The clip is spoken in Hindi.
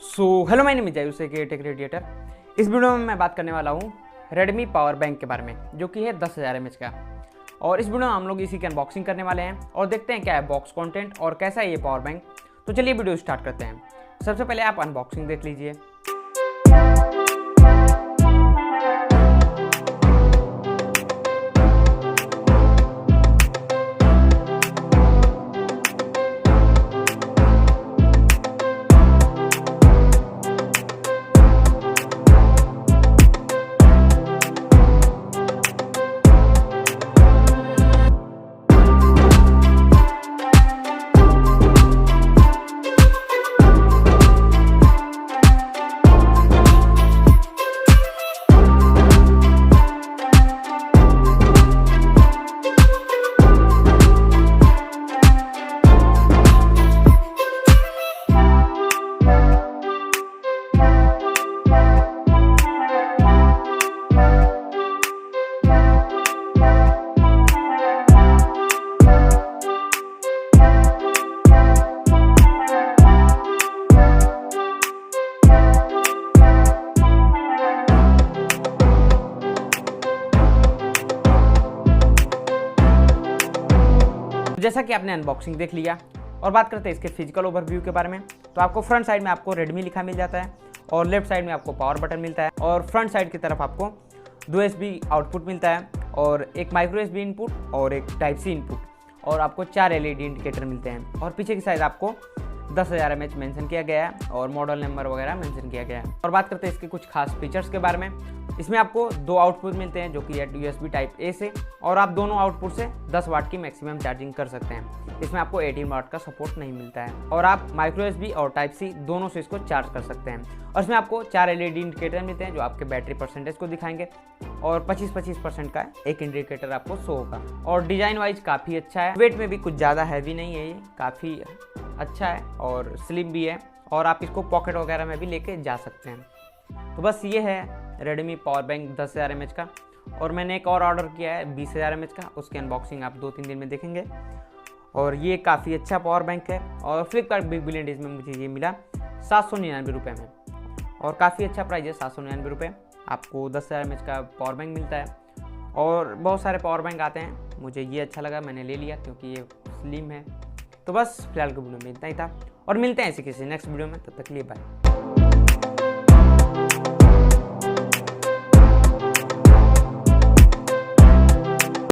Hello my name is Ayush aaegi radiator. इस वीडियो में मैं बात करने वाला हूँ Redmi पावर बैंक के बारे में, जो कि है 10,000 mAh का। और इस वीडियो में हम लोग इसी की अनबॉक्सिंग करने वाले हैं और देखते हैं क्या है बॉक्स कंटेंट और कैसा है ये पावर बैंक। तो चलिए वीडियो स्टार्ट करते हैं। सबसे पहले आप अनबॉक्सिंग देख लीजिए। जैसा कि आपने अनबॉक्सिंग देख लिया और बात करते हैं इसके फिजिकल ओवरव्यू के बारे में। तो आपको फ्रंट साइड में आपको Redmi लिखा मिल जाता है और लेफ्ट साइड में आपको पावर बटन मिलता है और फ्रंट साइड की तरफ आपको 2 USB आउटपुट मिलता है और एक माइक्रो USB इनपुट और एक टाइप C इनपुट और आपको 4 LED इंडिकेटर मिलते हैं और पीछे की साइड आपको 10,000 mAh मेंशन किया गया है और मॉडल नंबर वगैरह मेंशन किया गया है। और बात करते हैं इसके कुछ खास फीचर्स के बारे में। इसमें आपको 2 आउटपुट मिलते हैं जो कि है USB टाइप A से, और आप दोनों आउटपुट से 10 वाट की मैक्सिमम चार्जिंग कर सकते हैं। इसमें आपको 18 वाट का सपोर्ट नहीं मिलता है और आप माइक्रो USB और टाइप C दोनों से इसको चार्ज कर सकते हैं। और इसमें आपको 4 LED इंडिकेटर मिलते हैं जो आपके बैटरी परसेंटेज को दिखाएंगे और 25% का एक इंडिकेटर आपको शो होगा। और डिजाइन वाइज काफ़ी अच्छा है, वेट में भी कुछ ज़्यादा हैवी नहीं है, ये काफ़ी अच्छा है और स्लिम भी है और आप इसको पॉकेट वगैरह में भी लेके जा सकते हैं। तो बस ये है Redmi पावर बैंक 10,000 mAh का। और मैंने एक और ऑर्डर किया है 20,000 mAh का, उसकी अनबॉक्सिंग आप 2-3 दिन में देखेंगे। और ये काफ़ी अच्छा पावर बैंक है और फ्लिपकार्ट बिग बिलियन डेज में मुझे ये मिला 799 रुपये में और काफ़ी अच्छा प्राइस है। 799 रुपये आपको 10,000 mAh का पावर बैंक मिलता है। और बहुत सारे पावर बैंक आते हैं, मुझे ये अच्छा लगा, मैंने ले लिया क्योंकि ये स्लिम है। तो बस फिलहाल के वीडियो में इतना ही था और मिलते हैं इसी किसी नेक्स्ट वीडियो में, तब तक के लिए बाय।